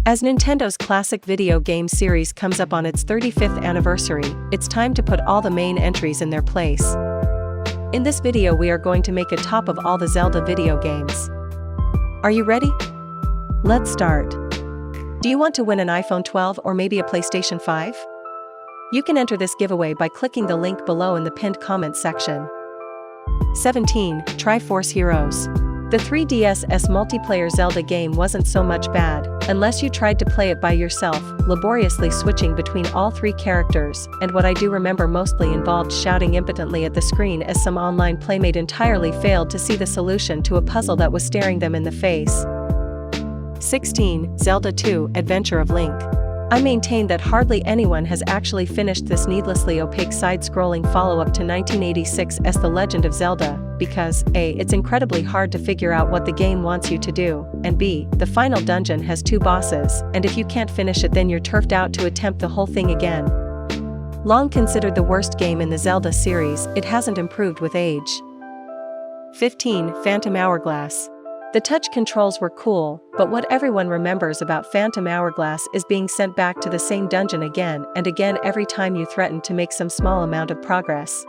As Nintendo's classic video game series comes up on its 35th anniversary, it's time to put all the main entries in their place. In this video we are going to make a top of all the Zelda video games. Are you ready? Let's start. Do you want to win an iPhone 12 or maybe a PlayStation 5? You can enter this giveaway by clicking the link below in the pinned comment section. 17. Triforce Heroes. The 3DS's multiplayer Zelda game wasn't so much bad, unless you tried to play it by yourself, laboriously switching between all three characters, and what I do remember mostly involved shouting impotently at the screen as some online playmate entirely failed to see the solution to a puzzle that was staring them in the face. 16. Zelda 2: Adventure of Link. I maintain that hardly anyone has actually finished this needlessly opaque side-scrolling follow-up to 1986's The Legend of Zelda, because A. It's incredibly hard to figure out what the game wants you to do, and B. The final dungeon has 2 bosses, and if you can't finish it then you're turfed out to attempt the whole thing again. Long considered the worst game in the Zelda series, it hasn't improved with age. 15. Phantom Hourglass. The touch controls were cool, but what everyone remembers about Phantom Hourglass is being sent back to the same dungeon again and again every time you threaten to make some small amount of progress.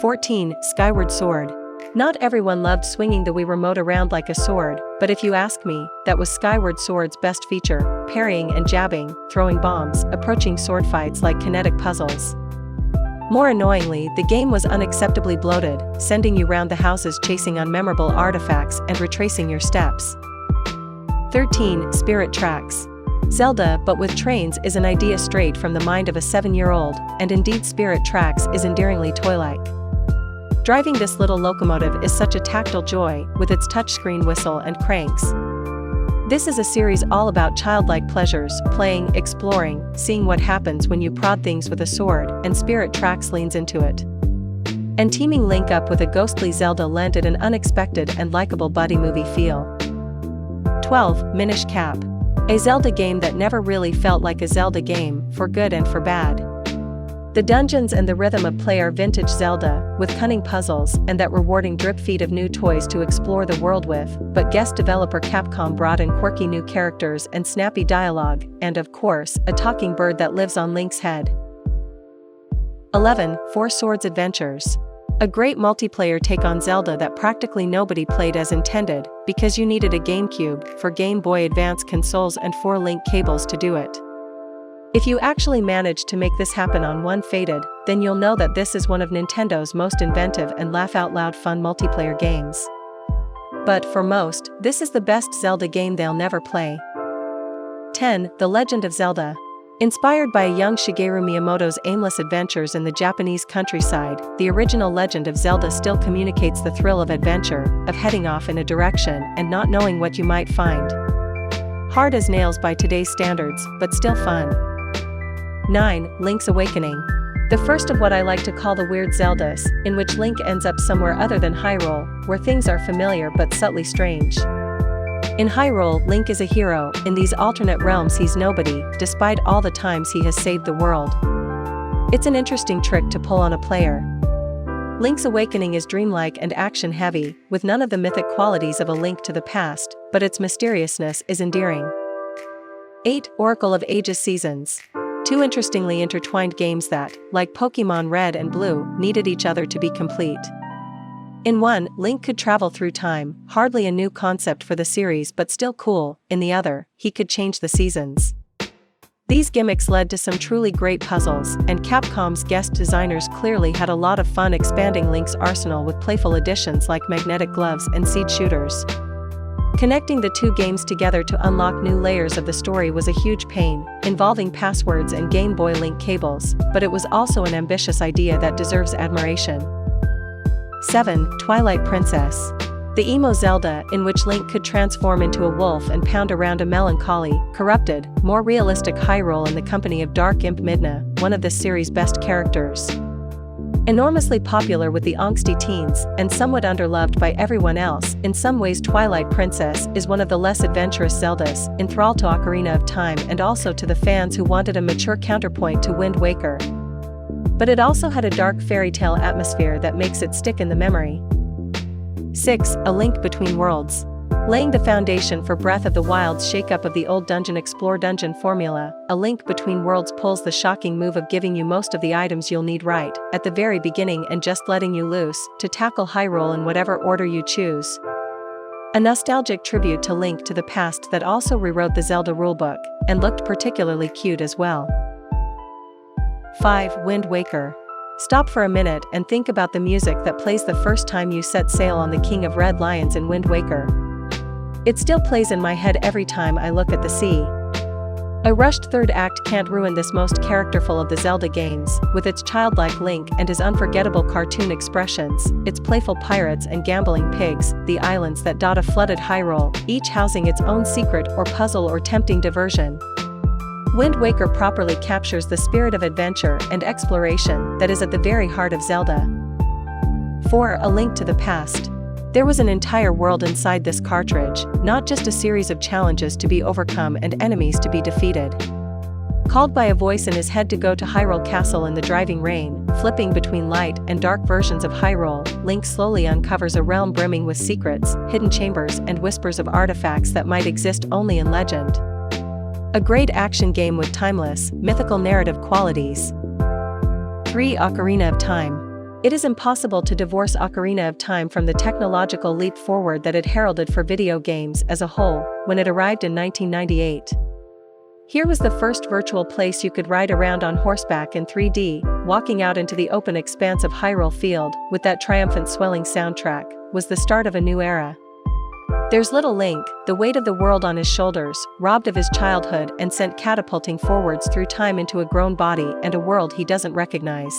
14. Skyward Sword. Not everyone loved swinging the Wii remote around like a sword, but if you ask me, that was Skyward Sword's best feature: parrying and jabbing, throwing bombs, approaching sword fights like kinetic puzzles. More annoyingly, the game was unacceptably bloated, sending you round the houses chasing unmemorable artifacts and retracing your steps. 13. Spirit Tracks. Zelda but with trains is an idea straight from the mind of a 7-year-old, and indeed Spirit Tracks is endearingly toy-like. Driving this little locomotive is such a tactile joy, with its touchscreen whistle and cranks. This is a series all about childlike pleasures, playing, exploring, seeing what happens when you prod things with a sword, and Spirit Tracks leans into it. And teaming Link up with a ghostly Zelda lent it an unexpected and likable buddy movie feel. 12. Minish Cap. A Zelda game that never really felt like a Zelda game, for good and for bad. The dungeons and the rhythm of play are vintage Zelda, with cunning puzzles and that rewarding drip feed of new toys to explore the world with, but guest developer Capcom brought in quirky new characters and snappy dialogue, and of course, a talking bird that lives on Link's head. 11. Four Swords Adventures. A great multiplayer take on Zelda that practically nobody played as intended, because you needed a GameCube for Game Boy Advance consoles and 4 link cables to do it. If you actually managed to make this happen on one Faded, then you'll know that this is one of Nintendo's most inventive and laugh-out-loud fun multiplayer games. But for most, this is the best Zelda game they'll never play. 10. The Legend of Zelda. Inspired by a young Shigeru Miyamoto's aimless adventures in the Japanese countryside, the original Legend of Zelda still communicates the thrill of adventure, of heading off in a direction and not knowing what you might find. Hard as nails by today's standards, but still fun. 9. Link's Awakening. The first of what I like to call the weird Zeldas, in which Link ends up somewhere other than Hyrule, where things are familiar but subtly strange. In Hyrule, Link is a hero, in these alternate realms he's nobody, despite all the times he has saved the world. It's an interesting trick to pull on a player. Link's Awakening is dreamlike and action-heavy, with none of the mythic qualities of A Link to the Past, but its mysteriousness is endearing. 8. Oracle of Ages Seasons. 2 interestingly intertwined games that, like Pokémon Red and Blue, needed each other to be complete. In one, Link could travel through time, hardly a new concept for the series but still cool. In the other, he could change the seasons. These gimmicks led to some truly great puzzles, and Capcom's guest designers clearly had a lot of fun expanding Link's arsenal with playful additions like magnetic gloves and seed shooters. Connecting the 2 games together to unlock new layers of the story was a huge pain, involving passwords and Game Boy Link cables, but it was also an ambitious idea that deserves admiration. 7. Twilight Princess. The emo Zelda, in which Link could transform into a wolf and pound around a melancholy, corrupted, more realistic Hyrule in the company of Dark Imp Midna, one of the series' best characters. Enormously popular with the angsty teens, and somewhat underloved by everyone else, in some ways Twilight Princess is one of the less adventurous Zeldas, enthralled to Ocarina of Time and also to the fans who wanted a mature counterpoint to Wind Waker. But it also had a dark fairy tale atmosphere that makes it stick in the memory. 6. A Link Between Worlds. laying the foundation for Breath of the Wild's shake-up of the old Dungeon Explore dungeon formula. A Link Between Worlds pulls the shocking move of giving you most of the items you'll need right at the very beginning and just letting you loose to tackle Hyrule in whatever order you choose. A nostalgic tribute to Link to the Past that also rewrote the Zelda rulebook, and looked particularly cute as well. 5. Wind Waker. Stop for a minute and think about the music that plays the first time you set sail on the King of Red Lions in Wind Waker. It still plays in my head every time I look at the sea. A rushed third act can't ruin this most characterful of the Zelda games, with its childlike Link and his unforgettable cartoon expressions, its playful pirates and gambling pigs, the islands that dot a flooded Hyrule, each housing its own secret or puzzle or tempting diversion. Wind Waker properly captures the spirit of adventure and exploration that is at the very heart of Zelda. 4. A Link to the Past. There was an entire world inside this cartridge, not just a series of challenges to be overcome and enemies to be defeated. Called by a voice in his head to go to Hyrule Castle in the driving rain, flipping between light and dark versions of Hyrule, Link slowly uncovers a realm brimming with secrets, hidden chambers and whispers of artifacts that might exist only in legend. A great action game with timeless, mythical narrative qualities. 3. Ocarina of Time. It is impossible to divorce Ocarina of Time from the technological leap forward that it heralded for video games as a whole, when it arrived in 1998. Here was the first virtual place you could ride around on horseback in 3D, walking out into the open expanse of Hyrule Field, with that triumphant swelling soundtrack, was the start of a new era. There's little Link, the weight of the world on his shoulders, robbed of his childhood and sent catapulting forwards through time into a grown body and a world he doesn't recognize.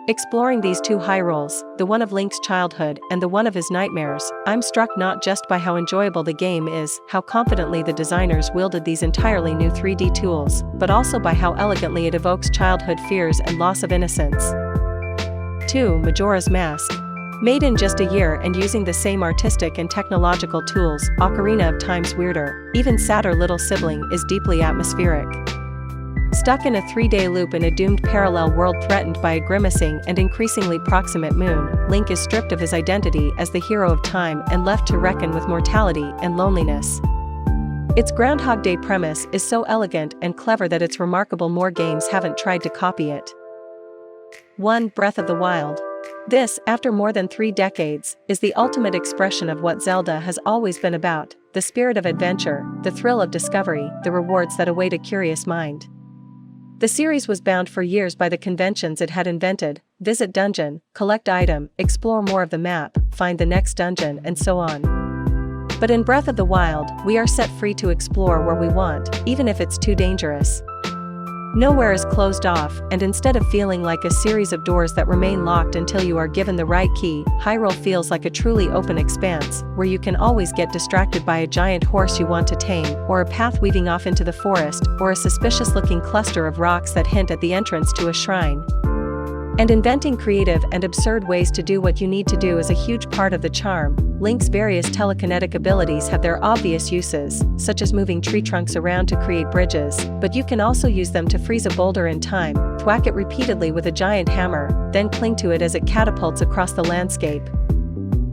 Exploring these two Hyrules, the one of Link's childhood and the one of his nightmares, I'm struck not just by how enjoyable the game is, how confidently the designers wielded these entirely new 3D tools, but also by how elegantly it evokes childhood fears and loss of innocence. 2. Majora's Mask. Made in just a year and using the same artistic and technological tools, Ocarina of Time's weirder, even sadder little sibling is deeply atmospheric. Stuck in a 3-day loop in a doomed parallel world threatened by a grimacing and increasingly proximate moon, Link is stripped of his identity as the hero of time and left to reckon with mortality and loneliness. Its Groundhog Day premise is so elegant and clever that it's remarkable more games haven't tried to copy it. 1. Breath of the Wild. This, after more than 3 decades, is the ultimate expression of what Zelda has always been about: the spirit of adventure, the thrill of discovery, the rewards that await a curious mind. The series was bound for years by the conventions it had invented: visit dungeon, collect item, explore more of the map, find the next dungeon, and so on. But in Breath of the Wild, we are set free to explore where we want, even if it's too dangerous. Nowhere is closed off, and instead of feeling like a series of doors that remain locked until you are given the right key, Hyrule feels like a truly open expanse, where you can always get distracted by a giant horse you want to tame, or a path weaving off into the forest, or a suspicious-looking cluster of rocks that hint at the entrance to a shrine. And inventing creative and absurd ways to do what you need to do is a huge part of the charm. Link's various telekinetic abilities have their obvious uses, such as moving tree trunks around to create bridges, but you can also use them to freeze a boulder in time, thwack it repeatedly with a giant hammer, then cling to it as it catapults across the landscape.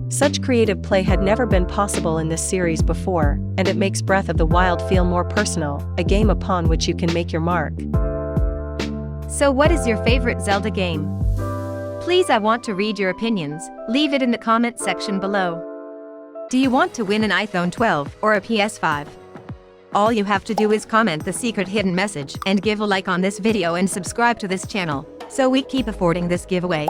Such creative play had never been possible in this series before, and it makes Breath of the Wild feel more personal, a game upon which you can make your mark. So what is your favorite Zelda game? Please, I want to read your opinions. Leave it in the comment section below. Do you want to win an iPhone 12 or a PS5? All you have to do is comment the secret hidden message and give a like on this video and subscribe to this channel, so we keep affording this giveaway.